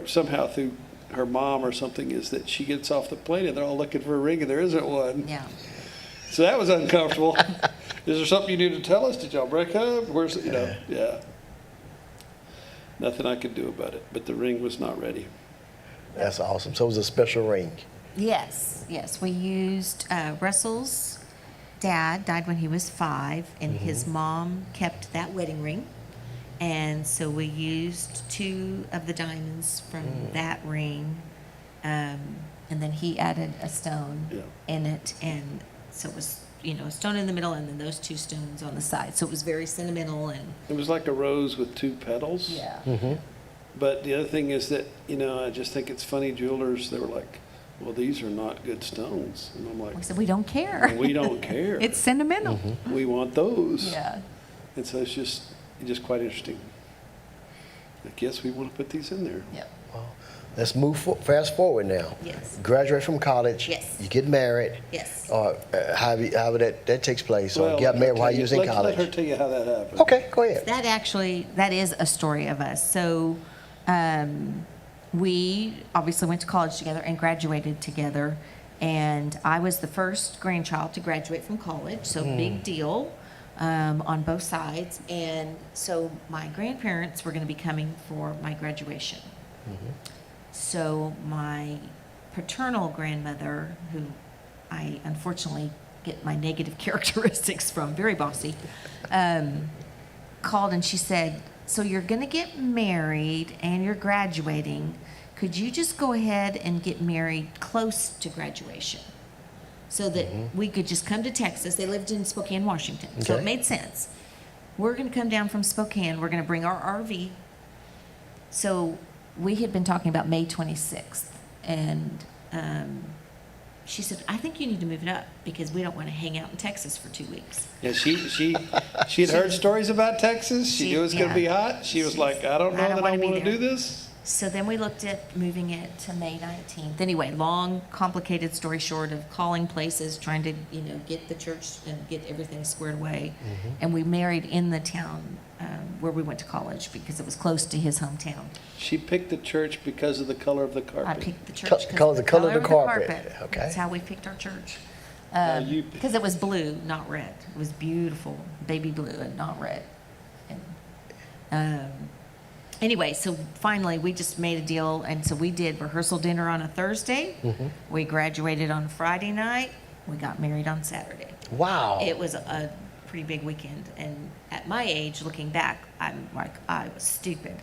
somehow through her mom or something, is that she gets off the plane and they're all looking for a ring and there isn't one. Yeah. So that was uncomfortable. Is there something you need to tell us? Did y'all break up? Where's, yeah. Nothing I could do about it, but the ring was not ready. That's awesome. So it was a special ring. Yes. We used Russell's dad died when he was 5, and his mom kept that wedding ring. And so we used 2 of the diamonds from that ring. And then he added a stone in it. And so it was, a stone in the middle and then those 2 stones on the side. So it was very sentimental. And It was like a rose with 2 petals. yeah. But the other thing is that, I just think it's funny, jewelers, they were like, well, these are not good stones. And I'm like, We said, we don't care. we don't care. It's sentimental. We want those. Yeah. And so it's just quite interesting. Like, yes, we want to put these in there. Yep. Let's move fast forward now. Yes. Graduate from college. Yes. You get married. Yes. Or however that takes place. Or you got married while you was in college. Let her tell you how that happened. Okay, go ahead. That is a story of us. So we obviously went to college together and graduated together. And I was the first grandchild to graduate from college, so big deal on both sides. And so my grandparents were going to be coming for my graduation. So my paternal grandmother, who I unfortunately get my negative characteristics from, very bossy, called and she said, so you're going to get married and you're graduating. Could you just go ahead and get married close to graduation so that we could just come to Texas? They lived in Spokane, Washington, so Okay. it made sense. We're going to come down from Spokane. We're going to bring our RV. So we had been talking about May 26th, and she said, I think you need to move it up because we don't want to hang out in Texas for 2 weeks. Yeah, she had heard stories about Texas. She knew it was going to be hot. She was like, I don't know that I wanna want be to there. do this. So then we looked at moving it to May 19th. Anyway, long, complicated story short of calling places, trying to, get the church and get everything squared away. And we married in the town where we went to college because it was close to his hometown. She picked the church because of the color of the carpet. I picked the church Color- the color of the carpet. Okay. That's how we picked our church. You- Because it was blue, not red. It was beautiful, baby blue and not red. And, anyway, so finally we just made a deal, and so we did rehearsal dinner on a Thursday. We graduated on Friday night. We got married on Saturday. Wow. It was a pretty big weekend, and at my age, looking back, I'm like, I was stupid.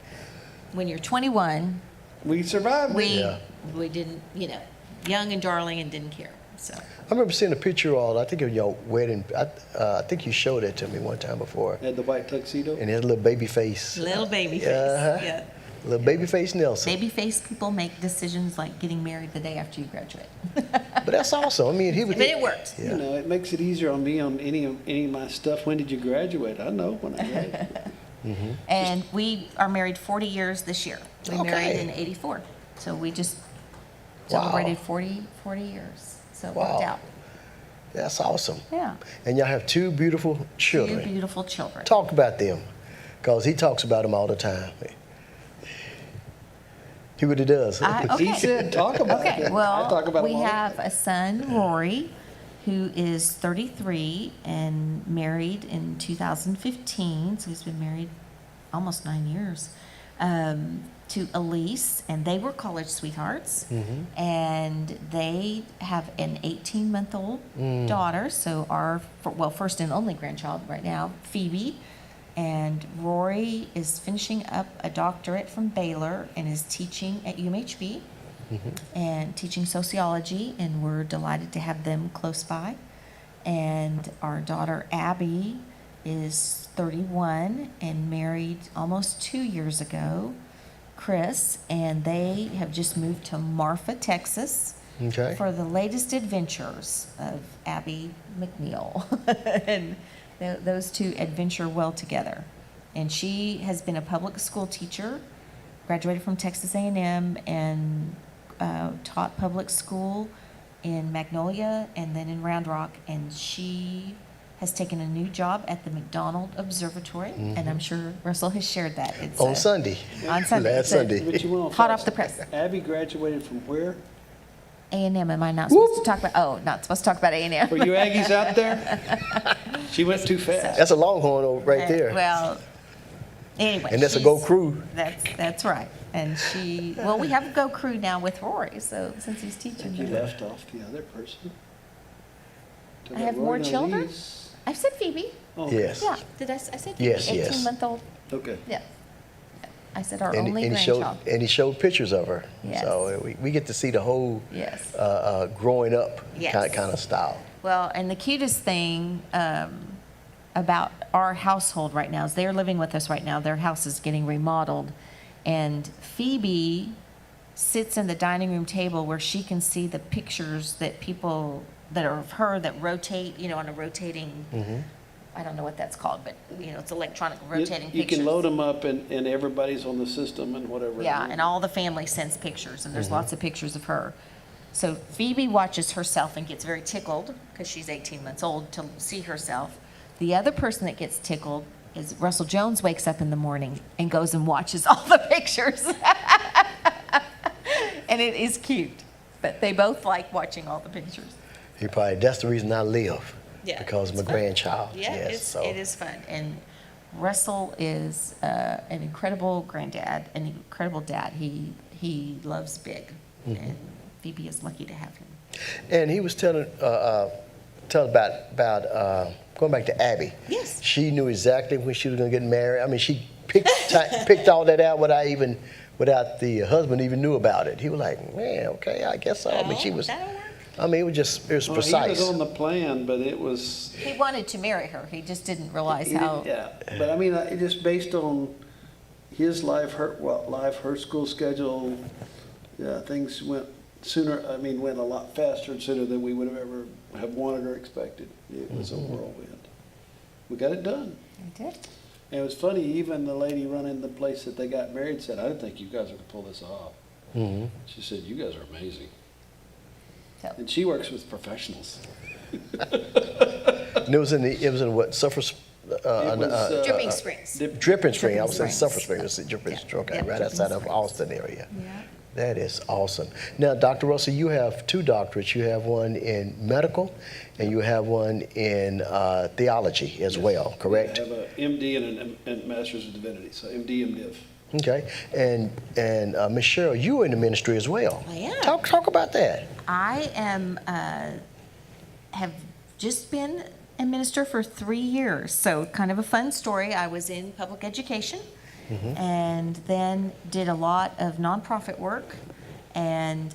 When you're 21, We survived. we Yeah. didn't, young and darling and didn't care. So I remember seeing a picture of, I think of your wedding. I think you showed it to me one time before. Had the white tuxedo. And his little baby face. little baby face, Uh-huh. yeah. Little baby face Nelson. Baby face people make decisions like getting married the day after you graduate. But that's awesome. I mean, he was. But it worked. Yeah. It makes it easier on me on any of my stuff. When did you graduate? I know when I graduated. And we are married 40 years this year. We married Okay. in 84. So we just Wow. celebrated 40 years. So it Wow. worked out. That's awesome. Yeah. And y'all have 2 beautiful children. 2 beautiful children. Talk about them, because he talks about them all the time. He really does. He said, talk about it. Okay, I well, talk about we them all. have a son, Rory, who is 33 and married in 2015. So he's been married almost 9 years to Elise, and they were college sweethearts. And they have an 18-month-old daughter. So our, first and only grandchild right now, Phoebe. And Rory is finishing up a doctorate from Baylor and is teaching at UMHB and teaching sociology, and we're delighted to have them close by. And our daughter Abby is 31 and married almost 2 years ago, Chris, and they have just moved to Marfa, Texas Okay. for the latest adventures of Abby McNeil. And those 2 adventure well together. And she has been a public school teacher, graduated from Texas A&M, and taught public school in Magnolia and then in Round Rock. And she has taken a new job at the McDonald Observatory, and I'm sure Russell has shared that. It's On Sunday. On Sunday. Last It's a- Sunday. But you went on Hot fast. off the press. Abby graduated from where? A&M, am I not supposed to talk about, oh, not supposed to talk about A&M. Were you Aggies out there? She went too fast. That's a Longhorn over right there. Well, anyway. And that's a Go she's- Crew. That's right. And well, we have a Go Crew now with Rory, so since he's teaching. You her. left off the other person. I have more children? I've said Phoebe. Oh, Yes. Yeah, did I said Phoebe? Yes, yes. 18-month-old, okay. yeah. I said our And, only and he showed grandchild. and he showed pictures of her. Yes. So we get to see the whole Yes. growing up Yes. kind of style. Well, and the cutest thing about our household right now is they're living with us right now. Their house is getting remodeled. And Phoebe sits in the dining room table where she can see the pictures that people that are of her that rotate, on a rotating, I don't know what that's called, but, it's electronic rotating You pictures. can load them up and everybody's on the system and whatever. Yeah, and all the family sends pictures, and there's lots of pictures of her. So Phoebe watches herself and gets very tickled, because she's 18 months old, to see herself. The other person that gets tickled is Russell Jones wakes up in the morning and goes and watches all the pictures. And it is cute, but they both like watching all the pictures. That's the reason I live. Yeah, Because of my it's fun. grandchild. Yeah, Yes, it is fun. And Russell is an incredible granddad, an incredible dad. He loves big, and Phoebe is lucky to have him. And he was telling about going back to Abby. Yes. She knew exactly when she was going to get married. I mean, she picked all that out without the husband even knew about it. He was like, man, okay, I guess so. I mean, she was. That'll work. I mean, it was Well, precise. He was on the plan, but it was. He wanted to marry her. He just didn't realize how. Yeah, but I mean, just based on his life, her school schedule, yeah, things went went a lot faster and sooner than we would have ever have wanted or expected. It was a whirlwind. We got it done. He did. And it was funny, even the lady running the place that they got married said, I didn't think you guys were gonna pull this off. Mhm. She said, you guys are amazing. So, And she works with professionals. And it was in what, Sulphur, Dripping Springs. Dripping Spring. I was saying Springs. Sulphur Spring. It's Dripping Yeah. Spring. Okay, Yeah, right Dripping outside of Springs. Austin area. Yeah. That is awesome. Now, Dr. Russell, you have two doctorates. You have one in medical, and you have one in theology as well, correct? I have a MD and a Master's of Divinity, so MD, MDiv. Okay. And Miss Cheryl, you are in the ministry as well. I am. Talk about that. I am, have just been a minister for 3 years, so kind of a fun story. I was in public education and then did a lot of nonprofit work. And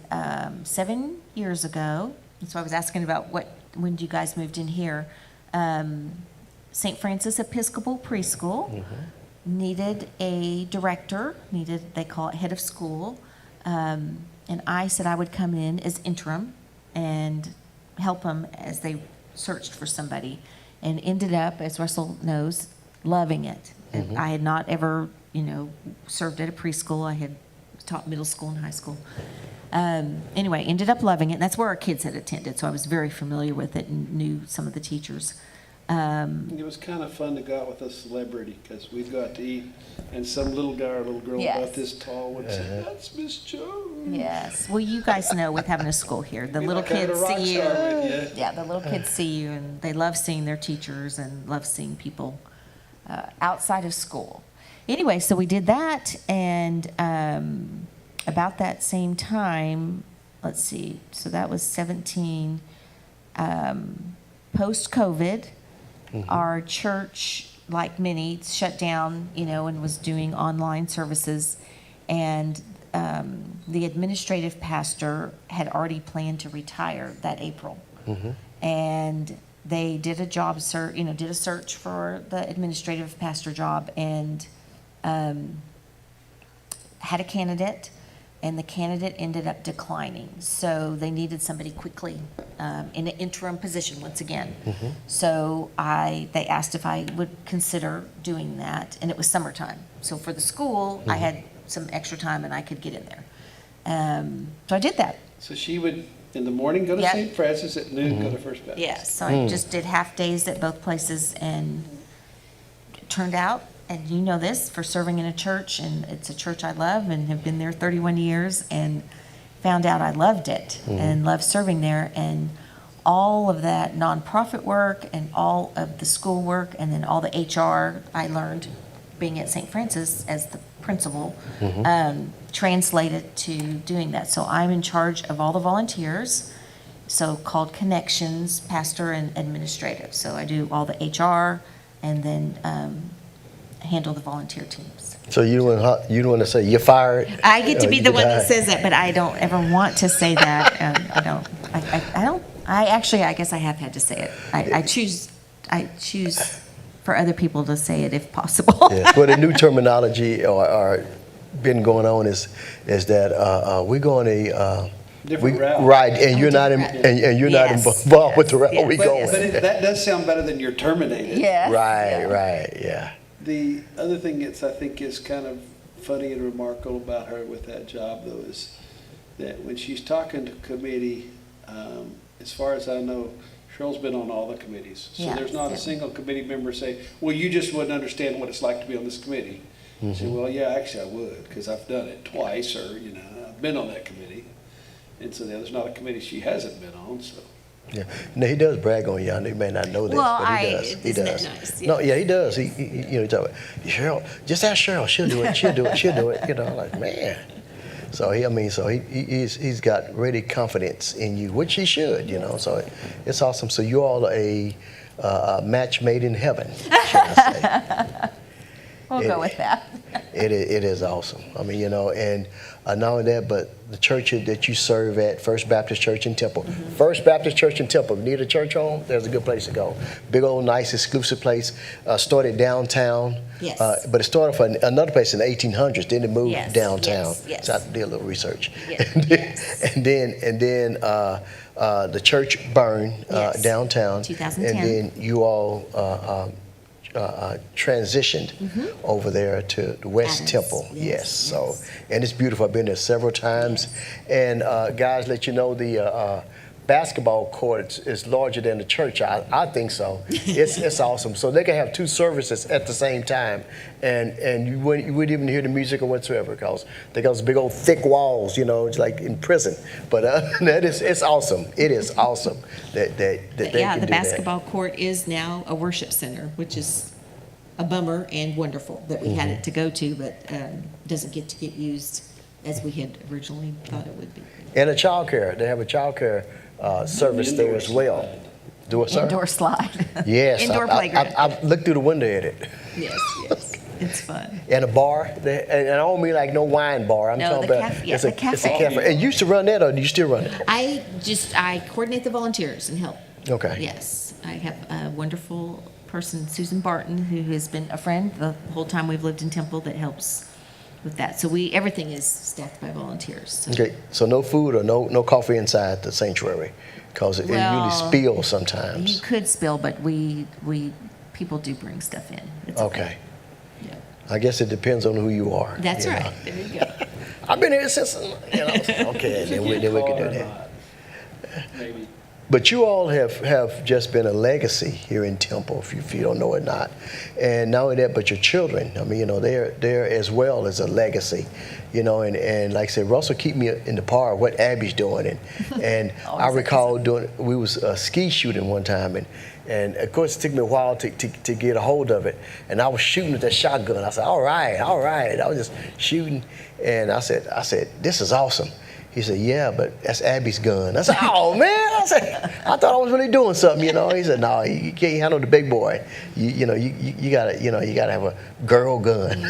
7 years ago, so I was asking about when you guys moved in here, St. Francis Episcopal Preschool needed a director, they call it head of school. And I said I would come in as interim and help them as they searched for somebody, and ended up, as Russell knows, loving it. I had not ever, served at a preschool. I had taught middle school and high school. Anyway, ended up loving it. And that's where our kids had attended, so I was very familiar with it and knew some of the teachers. It was kind of fun to go out with a celebrity, because we'd go out to eat, and some little guy or little girl Yes. about this tall would say, that's Miss Jones. Yes. Well, you guys know with having a school here, the Be little like having a kids rock see you. star with you. Yeah, the little kids see you, and they love seeing their teachers and love seeing people outside of school. Anyway, so we did that, and about that same time, let's see, so that was 17, post-COVID, our church, like many, shut down, and was doing online services. And the administrative pastor had already planned to retire that April. And they did a job search, did a search for the administrative pastor job, and had a candidate, and the candidate ended up declining. So they needed somebody quickly in an interim position once again. So they asked if I would consider doing that, and it was summertime. So for the school, I had some extra time and I could get in there. So I did that. So she would In the morning, go to Yep. St. Francis. At noon, go to First Baptist. Yes, so I just did half days at both places, and it turned out, and you know this, for serving in a church, and it's a church I love and have been there 31 years, and found out I loved it and loved serving there, and all of that nonprofit work and all of the school work and then all the HR I learned being at St. Francis as the principal, translated to doing that. So I'm in charge of all the volunteers, so called connections, pastor and administrative. So I do all the HR and then handle the volunteer teams. So you don't want to say you're fired? I get to or be you the one that hired? says that, but I don't ever want to say that. I guess I have had to say it. I choose for other people to say it if possible. Yeah. Well, the new terminology or been going on is that we're going a Different route. right, and you're not different and you're Yes, not involved with the route yes, we yes. going. But that does sound better than you're terminated. Yes. Right, yeah. The other thing that's, I think, is kind of funny and remarkable about her with that job, though, is that when she's talking to committee, as far as I know, Cheryl's been on all the committees. So Yeah, there's not yeah. a single committee member say, well, you just wouldn't understand what it's like to be on this committee. Say, well, yeah, actually I would, because I've done it twice, or, I've been on that committee. And so there's not a committee she hasn't been on, so. Yeah, no, he does brag on you. I know you may not know this, Well, but he does. He isn't it does. nice? No, yeah, he does. He he talk about Cheryl. Just ask Cheryl. She'll do it. She'll do it. She'll do it. Like man. So he's got really confidence in you, which he should. So it's awesome. So you all are a match made in heaven, shall I say? We'll go with that. It is awesome. And not only that, but the church that you serve at, First Baptist Church in Temple. First Baptist Church in Temple. If you need a church home, there's a good place to go. Big old, nice, exclusive place. Started downtown. Yes. But it started from another place in the 1800s. Then it moved Yes, downtown. yes. So I did a little research. Yes, And then the church burned Yes. downtown. 2010. And then you all transitioned over there to the West Adams. Temple. Yes, Yes. So, and it's beautiful. I've been there several times. And guys, let you know the basketball court is larger than the church. I think so. It's awesome. So they can have two services at the same time, and you wouldn't even hear the music or whatsoever because they got those big old thick walls. It's like in prison. But it's awesome. It is awesome that they can Yeah, do the that. basketball court is now a worship center, which is a bummer and wonderful that we had it to go to, but doesn't get to get used as we had originally thought it would be. And a child care. They have a child care service there as well. Do it, sir? Indoor slide. Yes. Indoor playground. I've looked through the window at it. Yes, yes, it's fun. And a bar. And I don't mean like no wine bar. I'm No, talking the about cafe- yeah, it's the a cafe. cafe. And you used to run that, or do you still run it? I coordinate the volunteers and help. Okay. Yes, I have a wonderful person, Susan Barton, who has been a friend the whole time we've lived in Temple that helps with that. So everything is staffed by volunteers. So. Okay. So no food or no coffee inside the sanctuary, because it Well, really spills You sometimes. could spill, but people do bring stuff in. It's Okay. Yeah. I guess it depends on who you are. That's you know. right. There you go. I've been here since, okay, then we can do that. Maybe. But you all have just been a legacy here in Temple, if you don't know it not. And not only that, but your children, they're as well as a legacy, and like I said, Russell keep me in the par of what Abby's doing. And I recall we was ski shooting one time, and of course it took me a while to get a hold of it. And I was shooting with that shotgun. I said, all right. I was just shooting, and I said, this is awesome. He said, yeah, but that's Abby's gun. I said, oh, man. I thought I was really doing something, He said, no, you can't handle the big boy. You gotta have a girl gun.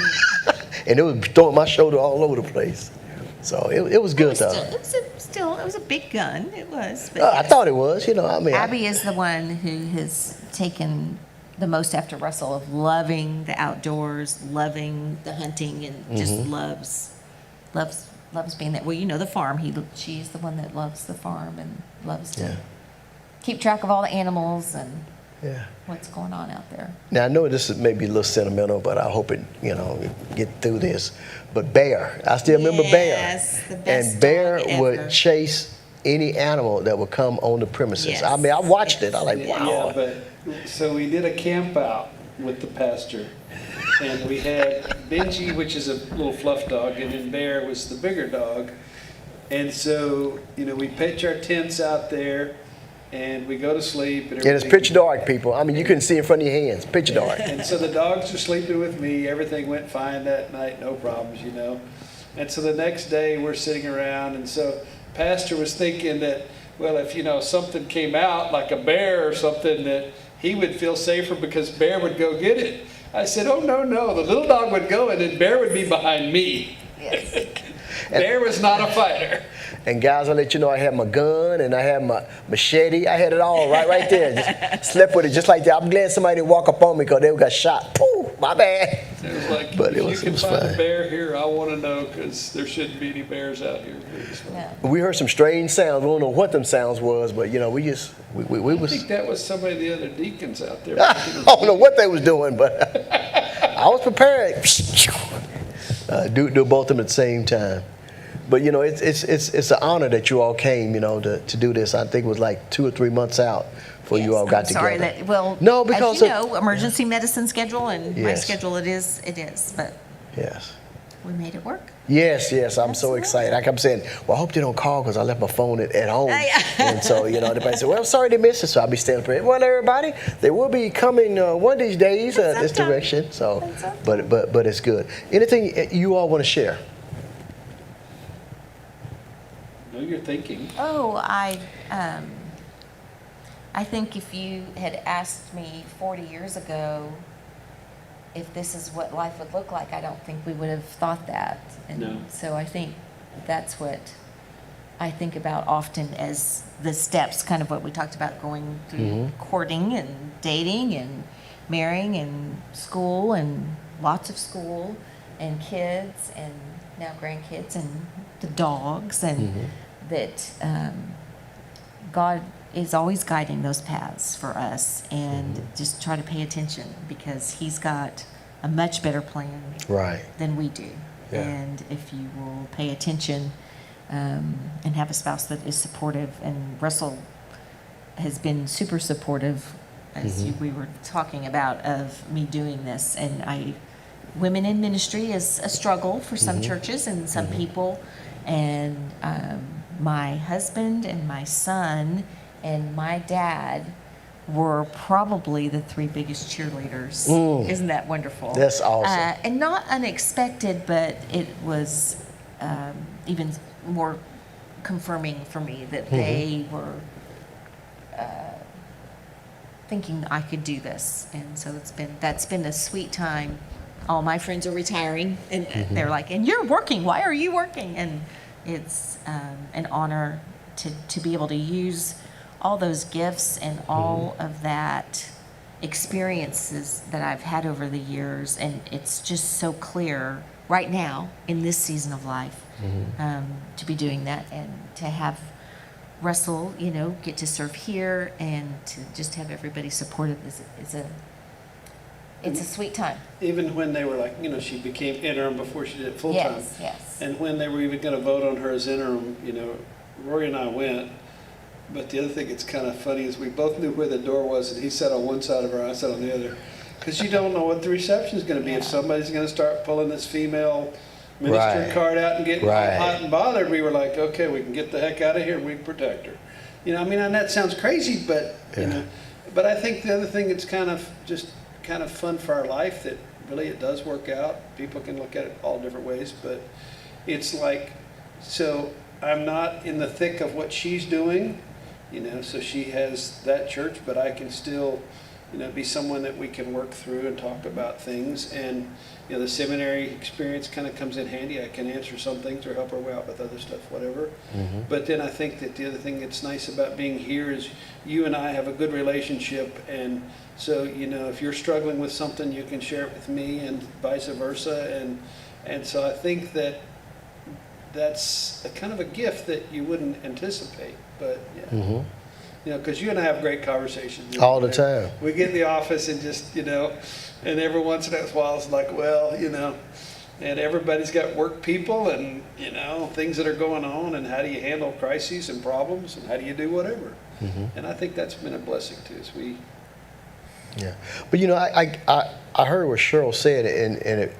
And it was throwing my shoulder all over the place. So it was good, though. It was a big gun. It was. But I thought it was, Abby is the one who has taken the most after Russell of loving the outdoors, loving the hunting, and just loves being that. Well, the farm. She's the one that loves the farm and loves to keep track of all the animals and what's going on out there. Now, I know this is maybe a little sentimental, but I hope it, get through this. But Bear, I still remember Bear. Yes, the best And Bear dog would ever. chase any animal that would come on the premises. Yes. I mean, I watched it. I like, Yeah, wow. but, so we did a camp out with the pastor, and we had Benji, which is a little fluff dog, and then Bear was the bigger dog. And so, we pitch our tents out there, and we go to sleep. And it's pitch dark, people. I mean, you couldn't see in front of your hands. Pitch dark. And so the dogs are sleeping with me. Everything went fine that night, no problems, And so the next day we're sitting around, and so pastor was thinking that, well, if something came out like a bear or something, that he would feel safer because Bear would go get it. I said, oh no, the little dog would go and then Bear would be behind me. Yes. Bear was not a fighter. And guys, I'll let you know I had my gun and I had my machete. I had it all right there. Just slept with it just like that. I'm glad somebody didn't walk up on me because they got shot. Pooh, my bad. It was like, But if it you can was find fine. a bear here, I want to know, because there shouldn't be any bears out here. No. We heard some strange sounds. We don't know what them sounds was, but we I was. think that was some of the other deacons out there. I don't know what they was doing, but I was prepared. Do both of them at the same time. But it's an honor that you all came, to do this. I think it was like 2 or 3 months out before you all got I'm sorry together. No, because as you know, emergency medicine schedule and my Yes. schedule, it is, but Yes. we made it work. Yes, I'm so Absolutely. excited. I kept saying, well, I hope they don't call because I left my phone at home. Yeah. And so, everybody said, well, sorry they missed it. So I'll be standing praying. Well, everybody, they will be coming one of these days this Sometime. direction. So, Sometime. but it's good. Anything you all want to share? No, you're thinking. Oh, I think if you had asked me 40 years ago if this is what life would look like, I don't think we would have thought that. And No. so I think that's what I think about often as the steps, kind of what we talked about, going through courting and dating and marrying and school and lots of school and kids and now grandkids and the dogs, and that God is always guiding those paths for us, and just try to pay attention because He's got a much better plan Right. than we do. Yeah. And if you will pay attention and have a spouse that is supportive, and Russell has been super supportive, as we were talking about, of me doing this. And women in ministry is a struggle for some churches and some people. And my husband and my son and my dad were probably the 3 biggest cheerleaders. Isn't that wonderful? That's awesome. And not unexpected, but it was even more confirming for me that they were thinking I could do this. And so that's been a sweet time. All my friends are retiring, and they're like, and you're working, why are you working? And it's an honor to be able to use all those gifts and all of that experiences that I've had over the years. And it's just so clear right now in this season of life to be doing that, and to have Russell, get to serve here, and to just have everybody supportive it's a sweet time. Even when they were like, she became interim before she did it full-time. Yes. And when they were even going to vote on her as interim, Rory and I went. But the other thing that's kind of funny is we both knew where the door was, and he sat on one side of her, I sat on the other. Because you don't know what the reception is going to be. If somebody's going to start pulling this female minister Right. card out and getting Right. hot and bothered, we were like, okay, we can get the heck out of here and we can protect her. And that sounds crazy, but, but I think the other thing that's kind of fun for our life, that really it does work out. People can look at it all different ways, but it's like, so I'm not in the thick of what she's doing, so she has that church, but I can still, be someone that we can work through and talk about things. And, the seminary experience kind of comes in handy. I can answer some things or help her out with other stuff, whatever. But then I think that the other thing that's nice about being here is you and I have a good relationship. And so, if you're struggling with something, you can share it with me, and vice versa. And so I think that that's a kind of a gift that you wouldn't anticipate. But yeah. Because you and I have great conversations. All the time. We get in the office and just, and every once in a while it's like, well, and everybody's got work people and, things that are going on, and how do you handle crises and problems, and how do you do whatever. And I think that's been a blessing to us. Yeah, but I heard what Cheryl said, and it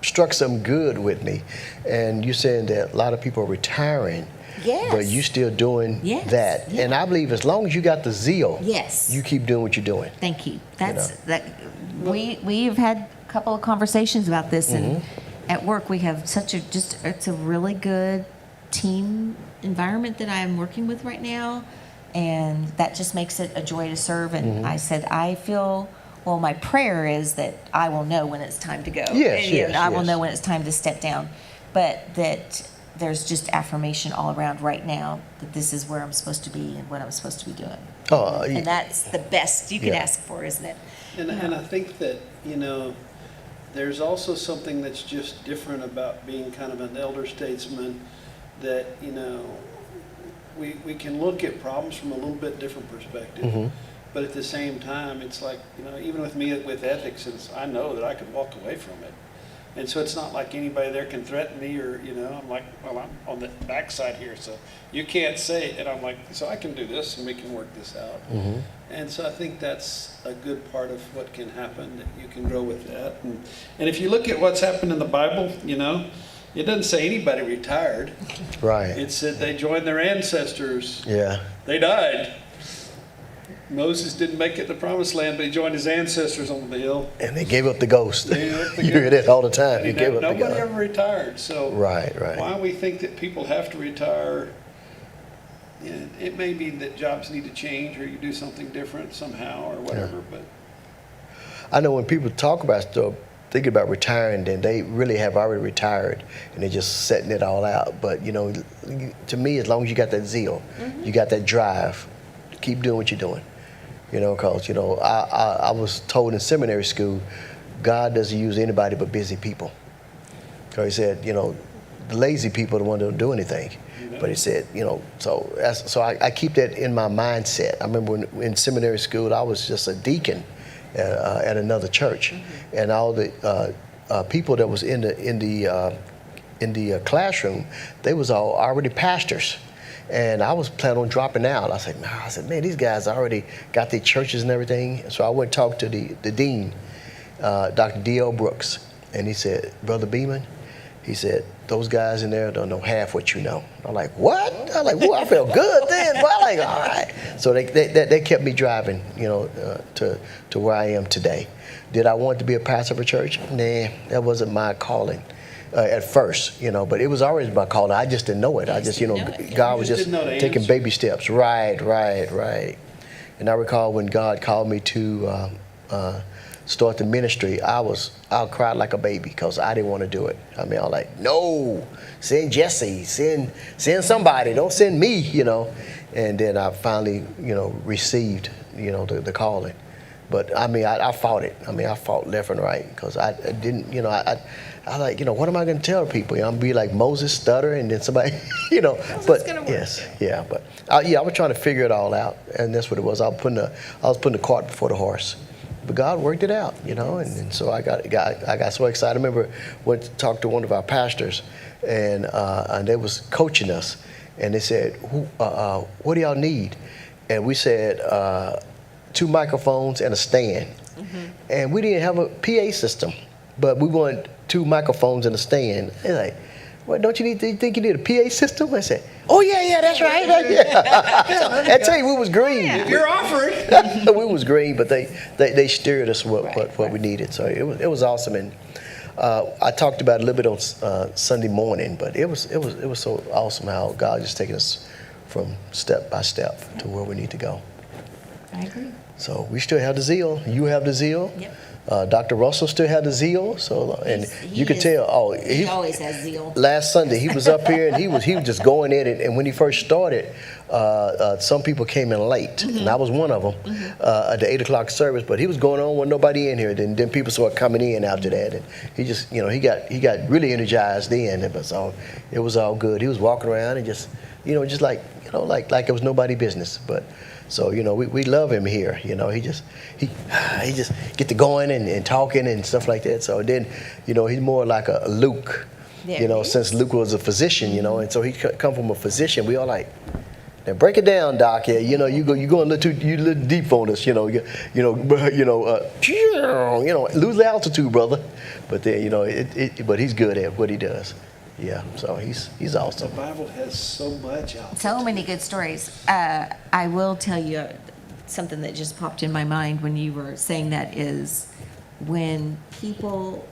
struck some good with me. And you saying that a lot of people are retiring, Yes. but you still doing Yes, that. yeah. And I believe as long as you got the zeal, Yes. you keep doing what you're doing. Thank you. We've had a couple of conversations about this, and at work we have it's a really good team environment that I am working with right now, and that just makes it a joy to serve. And I said, my prayer is that I will know when it's time to go. Yes, and, yes, I will yes. know when it's time to step down, but that there's just affirmation all around right now that this is where I'm supposed to be and what I'm supposed to be doing. And that's the best you can Yeah. ask for, isn't it? And I think that, there's also something that's just different about being kind of an elder statesman, that, we can look at problems from a little bit different perspective. But at the same time, it's like, even with me with ethics, I know that I could walk away from it. And so it's not like anybody there can threaten me, or, I'm like, well, I'm on the backside here, so you can't say it. And I'm like, so I can do this and we can work this out. And so I think that's a good part of what can happen, that you can grow with that. And if you look at what's happened in the Bible, it doesn't say anybody retired. Right. It said they joined their ancestors. Yeah. They died. Moses didn't make it to the promised land, but he joined his ancestors on the hill. And they gave up the ghost. They gave up the You hear ghost. that all the time. They gave up the Nobody ghost. ever retired. So Right. why we think that people have to retire, it may be that jobs need to change, or you do something different somehow, or whatever. But I know when people talk about stuff, thinking about retiring, then they really have already retired, and they're just setting it all out. But to me, as long as you got that zeal, you got that drive, keep doing what you're doing. Because I was told in seminary school, God doesn't use anybody but busy people. So he said, the lazy people are the ones that don't do anything. But he said, so I keep that in my mindset. I remember when in seminary school, I was just a deacon at another church, and all the people that was in the classroom, they was all already pastors. And I was planning on dropping out. I said, man, these guys already got their churches and everything. So I went and talked to the dean, Dr. D.L. Brooks. And he said, Brother Beeman, he said, those guys in there don't know half what you know. I'm like, what? I'm like, well, I felt good then. But I'm like, all right. So they kept me driving, to where I am today. Did I want to be a pastor of a church? Nah, that wasn't my calling. At first, but it was always my calling. I just didn't know it. I just, God was You just just didn't know the taking answer. baby steps. Right. And I recall when God called me to start the ministry, I cried like a baby because I didn't want to do it. I mean, I was like, no, send Jesse, send somebody, don't send me, And then I finally, received, the calling. But I mean, I fought it. I mean, I fought left and right because I didn't, I like, what am I going to tell people? I'm going to be like Moses, stutter, and then somebody, But gonna work. yes, yeah. But I was trying to figure it all out, and that's what it was. I was putting the cart before the horse. But God worked it out, and so I got so excited. I remember went to talk to one of our pastors, and they was coaching us, and they said, "What do y'all need?" And we said, 2 microphones and a stand. And we didn't have a PA system, but we wanted 2 microphones and a stand. They're like, well, don't you think you need a PA system? I said, oh, yeah, that's right. Yeah. I tell you, we was green. you're offering. We was green, but they steered us what we needed. So it was awesome. And I talked about it a little bit on Sunday morning, but it was so awesome how God just taking us from step by step to where we need to go. I agree. So we still have the zeal. You have the zeal. Yep. Dr. Russell still had the zeal. So and you could tell. Oh, He always has zeal. last Sunday he was up here and he was just going at it. And when he first started, some people came in late, and I was one of them at the 8:00 service. But he was going on with nobody in here. Then people started coming in after that, and he just he got really energized then. It was all good. He was walking around and just just like it was nobody business. But so we love him here. He just get to going and talking and stuff like that. So then he's more like a Luke. There he is. Since Luke was a physician, and so he come from a physician. We all like, now break it down, Doc. Yeah, you going a little deep on us. Lose the altitude, brother. But then but he's good at what he does. Yeah, so he's The awesome. Bible has so much out there. So many good stories. I will tell you something that just popped in my mind when you were saying that is when people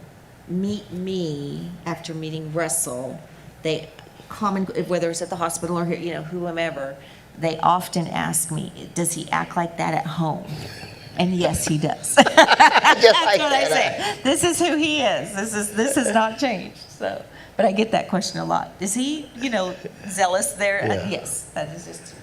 meet me after meeting Russell, whether it's at the hospital or whomever, they often ask me, does he act like that at home? And yes, he does. That's like what I that. say. This is who he is. This has not changed. So, but I get that question a lot. Is he, zealous there? Yeah. Yes, that is just.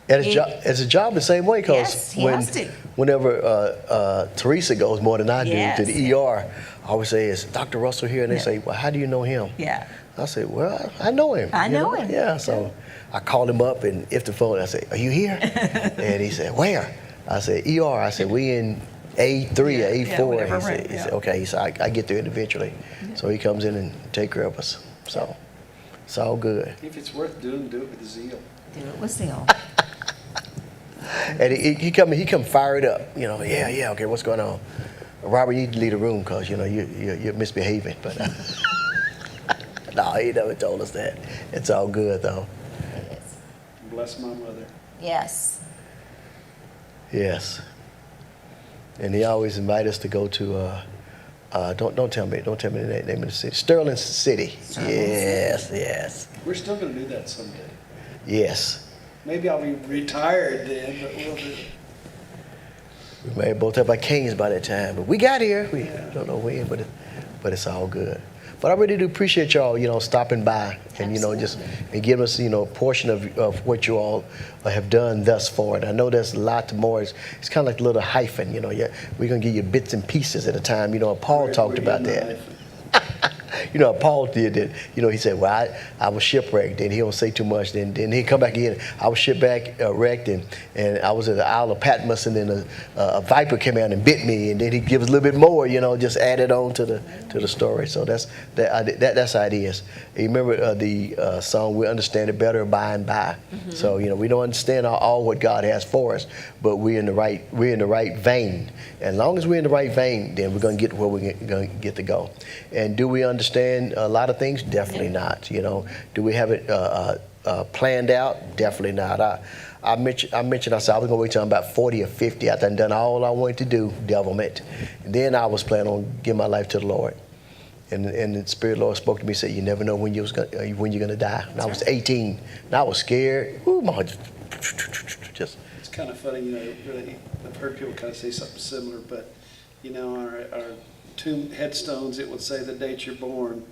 And it's a job the same way, because Yes, he has to. whenever Teresa goes more than I do Yes. to the ER, I always say, is Dr. Russell here? And they Yeah. say, well, how do you know him? Yeah. I say, well, I know him. I know him. Yeah, so I called him up, and if the phone, I say, are you here? And he said, where? I said, ER. I said, we in A3 or A4. whatever He said, room, he yeah. said, okay. He said, I get there eventually. So he comes in and take care of us. So it's all good. If it's worth doing, do it with zeal. Do it with zeal. And he come fired up. Yeah, okay, what's going on? Robert, you need to leave the room because you're misbehaving. But no, he never told us that. It's all good though. Bless my mother. Yes. Yes. And he always invite us to go to don't tell me the name of the city. Sterling City. Yes. We're still going to do that someday. Yes. Maybe I'll be retired then, but we'll do it. We may both have our canes by that time, but we got here. We don't know when, but it's all good. But I really do appreciate y'all, stopping by and and giving us, a portion of what you all have done thus far. And I know there's a lot more. It's kind of like a little hyphen, we're gonna give you bits and pieces at a time. Paul talked We're about getting that. life. Paul did that. He said, well, I was shipwrecked. Then he don't say too much. Then he come back again. I was shipwrecked, and I was at the Isle of Patmos, and then a viper came out and bit me. And then he gives a little bit more, just added on to the story. So that's how it is. You remember the song, we understand it better by and by. Mm-hmm. So, we don't understand all what God has for us, but we're in the right vein. And as long as we're in the right vein, then we're going to get where we're going to get to go. And do we understand a lot of things? Definitely not. Do we have it planned out? Definitely not. I mentioned I said I was going to wait till I'm about 40 or 50 after I'd done all I wanted to do, devilment. And then I was planning on giving my life to the Lord. And the Spirit of the Lord spoke to me and said, you never know when you're going to die. And I was 18, and I was scared. Ooh, my heart just. It's kind of funny, really, I've heard people kind of say something similar, but, our tomb headstones, it would say the date you're born.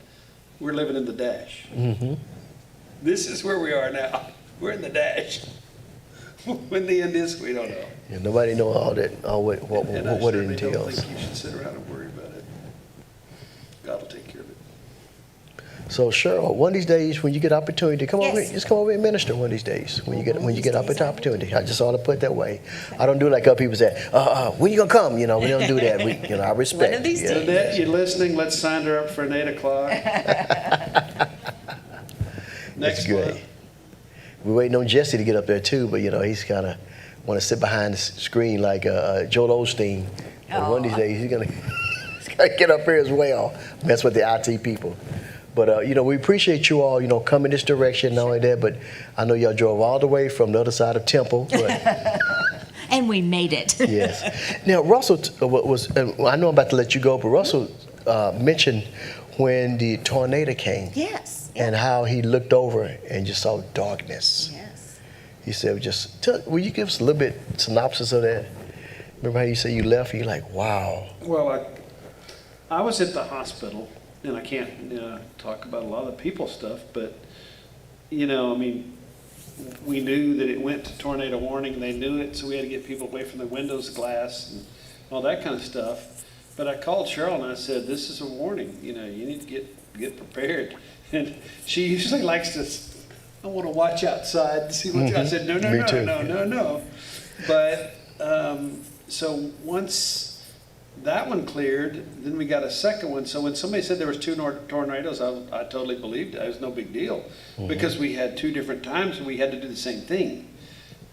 We're living in the dash. Mm-hmm. This is where we are now. We're in the dash. When the end is, we don't know. Yeah, nobody know all what And I it certainly don't entails. think you should sit around and worry about it. God will take care of it. So Cheryl, one of these days when you get opportunity, come over, Yes. just come over and minister one of these days when you get opportunity. I just ought to put that way. I don't do like other people say, when you gonna come? We don't do that. I respect. One of these days. Annette, you listening? Let's sign her up for an 8 o'clock. That's Next good. month. We're waiting on Jesse to get up there too, but he's kind of want to sit behind the screen like Joel Osteen. And one of these days he's gonna get up here as well, mess with the IT people. But we appreciate you all, coming this direction. Not only that, but I know y'all drove all the way from the other side of Temple. But And we made it. yes. Now Russell I know I'm about to let you go, but Russell mentioned when the tornado came. Yes. And how he looked over and just saw darkness. Yes. He said, will you give us a little bit synopsis of that? Remember how you said you left and you're like, wow. Well, I was at the hospital, and I can't talk about a lot of the people stuff, but, we knew that it went to tornado warning. They knew it, so we had to get people away from the windows, glass, and all that kind of stuff. But I called Cheryl and I said, this is a warning. You need to get prepared. And she usually likes to I want to watch outside and see what, I said, no, no, Me no, too. no, no, no. But, so once that one cleared, then we got a second one. So when somebody said there was two tornadoes, I totally believed it. It was no big deal. Because we had two different times and we had to do the same thing.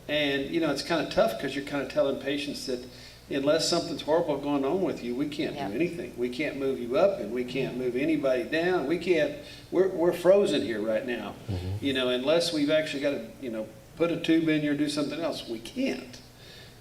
And, you know, it's kind of tough because you're kind of telling patients that unless something's horrible going on with you, we can't Yeah. do anything. We can't move you up and we can't move anybody down. We can't, we're frozen here right now. You know, unless we've actually got to, you know, put a tube in you or do something else, we can't.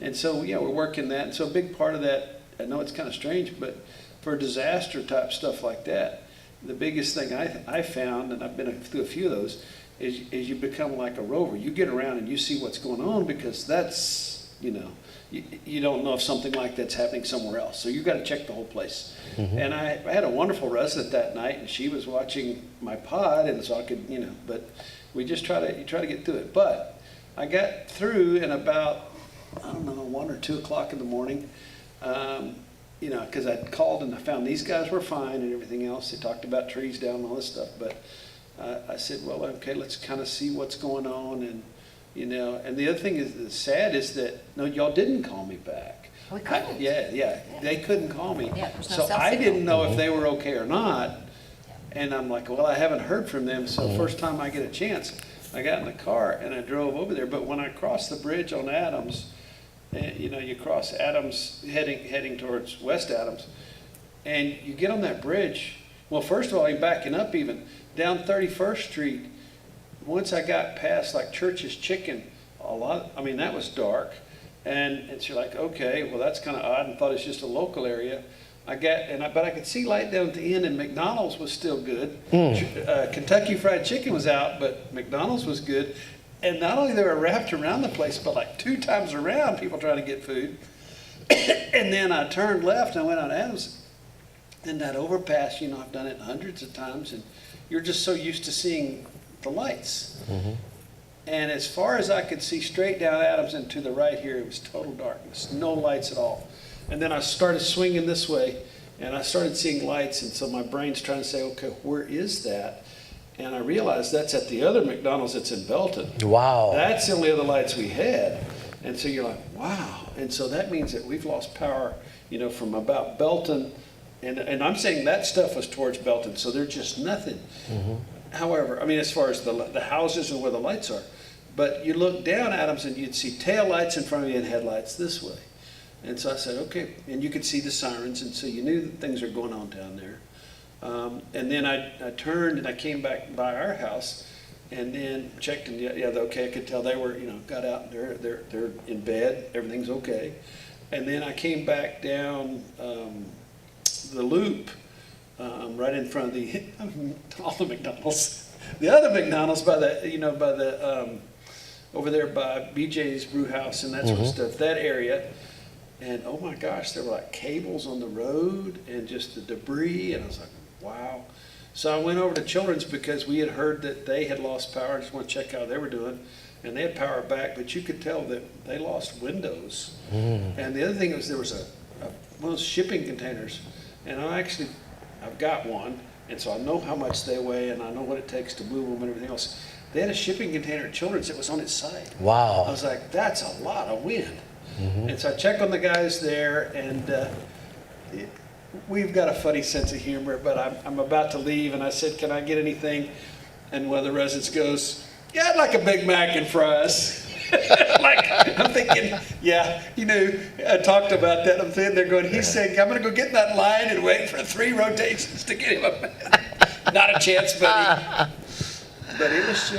And so, yeah, we're working that. And so a big part of that, I know it's kind of strange, but for disaster type stuff like that, the biggest thing I found, and I've been through a few of those, is you become like a rover. You get around and you see what's going on because that's, you know, you don't know if something like that's happening somewhere else. So you got to check the whole place. And I had a wonderful resident that night, and she was watching my pod, and so I could, you know, but we just try to get through it. But I got through in about, I don't know, 1 or 2 o'clock in the morning. You know, because I'd called and I found these guys were fine and everything else. They talked about trees down and all this stuff. But I said, well, okay, let's kind of see what's going on. And, you know, and the other thing is that's sad is that, no, y'all didn't call me back. We couldn't. Yeah, they couldn't call me. Yeah, there's no So cell I signal. didn't know if they were okay or not. And I'm like, well, I haven't heard from them. So first time I get a chance, I got in the car and I drove over there. But when I crossed the bridge on Adams, you know, you cross Adams heading towards West Adams, and you get on that bridge. Well, first of all, you're backing up even down 31st Street. Once I got past like Church's Chicken, I mean, that was dark, and it's you're like, okay, well, that's kind of odd, and thought it's just a local area. But I could see light down at the end, and McDonald's was still good. Kentucky Fried Chicken was out, but McDonald's was good. And not only they were wrapped around the place, but like 2 times around, people trying to get food. And then I turned left and I went on Adams. And that overpass, you know, I've done it hundreds of times, and you're just so used to seeing the lights. And as far as I could see straight down Adams and to the right here, it was total darkness, no lights at all. And then I started swinging this way, and I started seeing lights, and so my brain's trying to say, okay, where is that? And I realized that's at the other McDonald's that's in Belton. Wow. That's the only other lights we had. And so you're like, wow. And so that means that we've lost power, you know, from about Belton. And I'm saying that stuff was towards Belton, so there's just nothing. However, I mean, as far as the houses and where the lights are. But you look down Adams and you'd see tail lights in front of you and headlights this way. And so I said, okay. And you could see the sirens, and so you knew that things are going on down there. And then I turned and I came back by our house and then checked, and okay, I could tell they were, you know, got out, they're in bed, everything's okay. And then I came back down the loop right in front of all the McDonald's. The other McDonald's by the over there by BJ's Brew House and that sort of stuff, that area. And oh my gosh, there were like cables on the road and just the debris, and I was like, wow. So I went over to Children's because we had heard that they had lost power. I just want to check how they were doing. And they had power back, but you could tell that they lost windows. And the other thing was there was one of those shipping containers, and I've got one, and so I know how much they weigh, and I know what it takes to move them and everything else. They had a shipping container at Children's that was on its side. Wow. I was like, that's a lot of wind. And so I checked on the guys there, and we've got a funny sense of humor, but I'm about to leave, and I said, can I get anything? And one of the residents goes, yeah, I'd like a Big Mac and fries. Like, I'm thinking, yeah, you know, I talked about that. I'm sitting there going, he's saying, I'm going to go get in that line and wait for 3 rotations to get him a Not a chance, buddy. But it was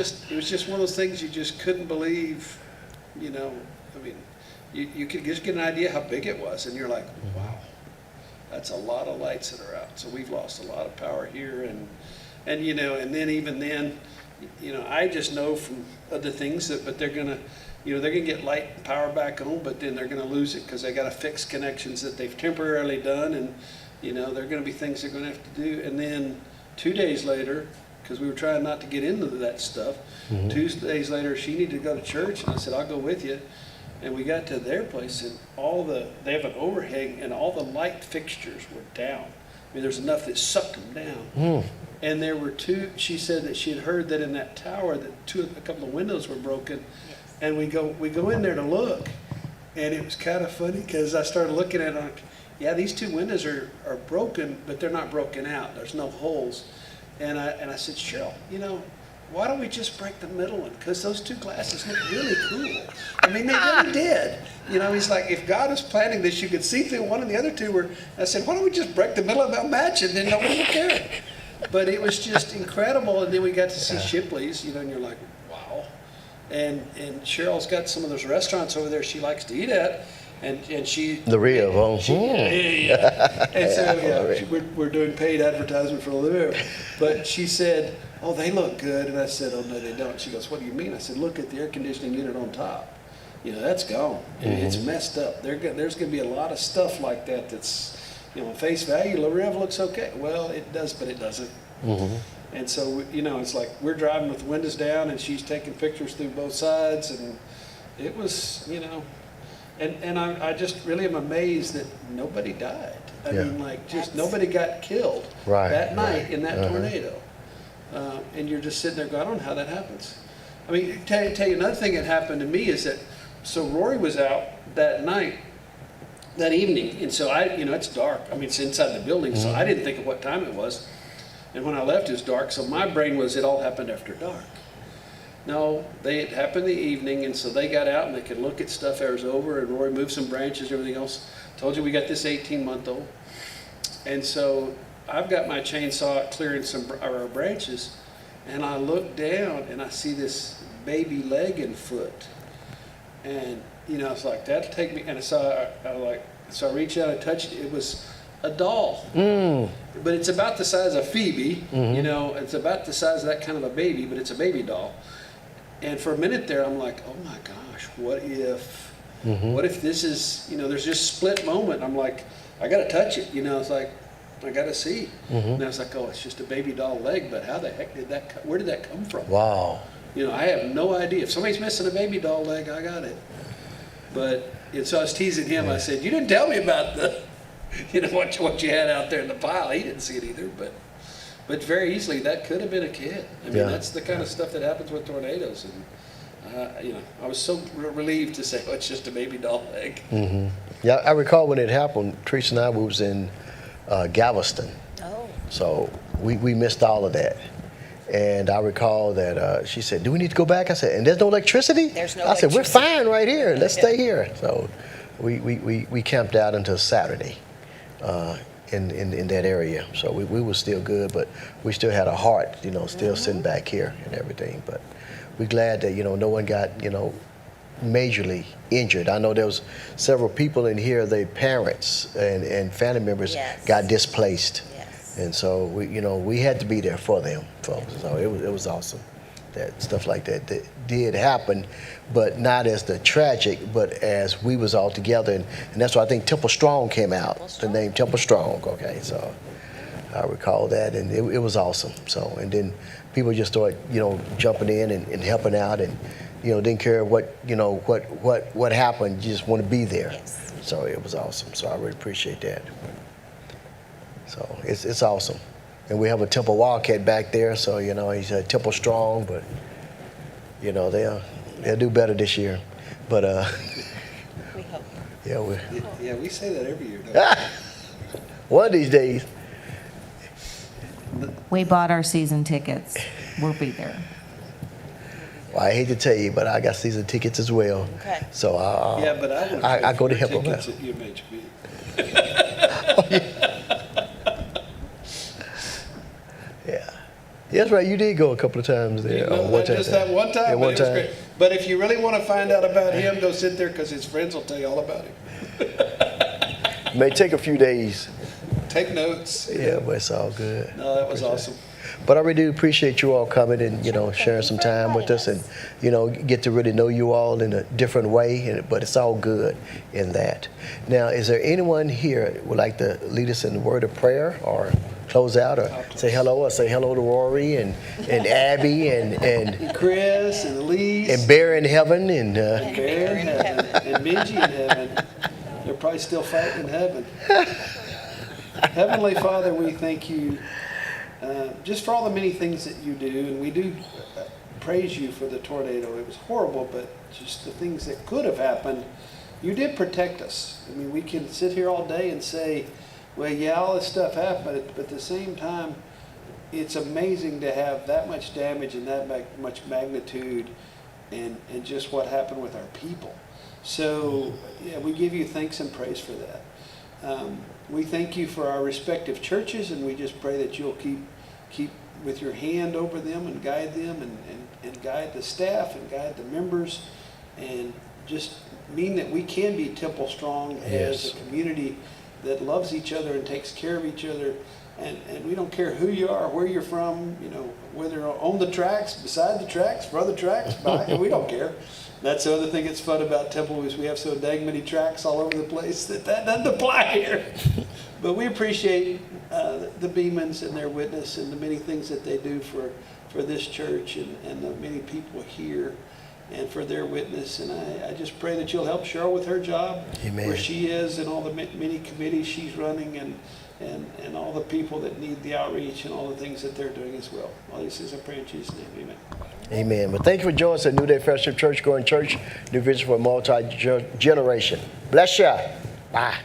just one of those things you just couldn't believe, you know. I mean, you could just get an idea how big it was, and you're like, wow, that's a lot of lights that are out. So we've lost a lot of power here, and you know, and then even then, you know, I just know from other things but they're gonna, you know, they're gonna get light and power back on, but then they're gonna lose it because they gotta fix connections that they've temporarily done, and you know, there are gonna be things they're gonna have to do, and then 2 days later, because we were trying not to get into that stuff, 2 days later she needed to go to church, and I said, I'll go with you. And we got to their place, and they have an overhang, and all the light fixtures were down. I mean, there's enough that sucked them down. And there were two, she said that she had heard that in that tower that a couple of windows were broken. And we go in there to look, and it was kind of funny because I started looking at it like, yeah, these two windows are broken, but they're not broken out. There's no holes. And I said, Cheryl, why don't we just break the middle one? Because those two glasses look really cool. I mean, they really did. He's like, if God was planning this, you could see through one and the other two were, I said, why don't we just break the middle and they'll match it, then nobody will care. But it was just incredible. And then we got to see Shipley's, and you're like, wow. And Cheryl's got some of those restaurants over there she likes to eat at. And she The real, oh. yeah. And so we're doing paid advertisement for Oliver. But she said, oh, they look good. And I said, oh, no, they don't. She goes, what do you mean? I said, look at the air conditioning unit on top. That's gone. It's messed up. There's going to be a lot of stuff like that that's, on face value, La Rive looks okay. Well, it does, but it doesn't. And so, it's like we're driving with the windows down and she's taking pictures through both sides. And it was, And I just really am amazed that nobody died. I mean, nobody got killed that night in that tornado. And you're just sitting there going, I don't know how that happens. I mean, tell you another thing that happened to me is that, so Rory was out that night, that evening, and so it's dark. I mean, it's inside the building, so I didn't think of what time it was. And when I left, it was dark, so my brain was, it all happened after dark. No, it happened in the evening, and so they got out and they could look at stuff that was over, and Rory moved some branches, everything else. Told you we got this 18-month-old. And so I've got my chainsaw clearing some of our branches, and I look down and I see this baby leg and foot. And, it's like, that'll take me, and so I reached out and touched it. It was a doll. But it's about the size of Phoebe, it's about the size of that kind of a baby, but it's a baby doll. And for a minute there, I'm like, oh my gosh, what if this is, there's just split moment. I'm like, I got to touch it. It's like, I got to see. And I was like, oh, it's just a baby doll leg, but how the heck where did that come from? Wow. I have no idea. If somebody's missing a baby doll leg, I got it. And so I was teasing him. I said, you didn't tell me about what you had out there in the pile. He didn't see it either, but very easily that could have been a kid. I mean, that's the kind of stuff that happens with tornadoes. And, I was so relieved to say, oh, it's just a baby doll leg. Yeah, I recall when it happened, Teresa and I was in Galveston. Oh. So we missed all of that. And I recall that she said, do we need to go back? I said, and there's no electricity? There's no I said, we're electricity. fine right here. Let's stay here. So we camped out until Saturday. In that area. So we were still good, but we still had a heart, still sitting back here and everything. But we're glad that, no one got, majorly injured. I know there was several people in here, their parents and family members got displaced. Yes. And so we had to be there for them, folks. So it was awesome that stuff like that did happen, but not as the tragic, but as we was all together. And that's why I think Temple Strong came out, the name Temple Strong, okay? So I recall that, and it was awesome. So, and then people just started, jumping in and helping out, and, didn't care what happened, you just want to be there. Yes. So it was awesome. So I really appreciate that. So it's awesome. And we have a Temple Wildcat back there, so, he's a Temple Strong, but, they'll do better this year. But, We hope. Yeah, we say that every year, don't one of these days. We bought our season tickets. We'll be there. Well, I hate to tell you, but I got season tickets as well. Okay. So we? Yeah, but I would I go to for Hippo. tickets at UMHB. Yeah. That's right. You did go a couple of times there. Just that one time, Yeah, but one it was time. great. But if you really want to find out about him, go sit there because his friends will tell you all about him. May take a few days. Take notes. Yeah, but it's all good. No, that was awesome. But I really do appreciate you all coming and, sharing some time with us and, get to really know you all in a different way, but it's all good in that. Now, is there anyone here who would like to lead us in the word of prayer or close out or say hello to Rory and Abby and Chris and Elise. and Bear in heaven and Bear in heaven. And Benji in heaven. They're probably still fighting in heaven. Heavenly Father, we thank you just for all the many things that you do, and we do praise you for the tornado. It was horrible, but just the things that could have happened, you did protect us. I mean, we can sit here all day and say, well, yeah, all this stuff happened, but at the same time, it's amazing to have that much damage and that much magnitude and just what happened with our people. So, yeah, we give you thanks and praise for that. We thank you for our respective churches, and we just pray that you'll keep with your hand over them and guide them and guide the staff and guide the members, and just mean that we can be Temple Strong as a community that loves each other and takes care of each other. And we don't care who you are, where you're from, you know, whether on the tracks, beside the tracks, for other tracks, we don't care. That's the other thing that's fun about Temple is we have so dang many tracks all over the place that doesn't apply here. But we appreciate the Beamans and their witness and the many things that they do for this church and the many people here and for their witness. And I just pray that you'll help Cheryl with her job, Amen. Where she is, and all the many committees she's running, and all the people that need the outreach and all the things that they're doing as well. All these things I pray in Jesus' name, amen. Amen. Well, thank you for joining us at New Day Fellowship Church, going church, new vision for a multi-generation. Bless ya. Bye.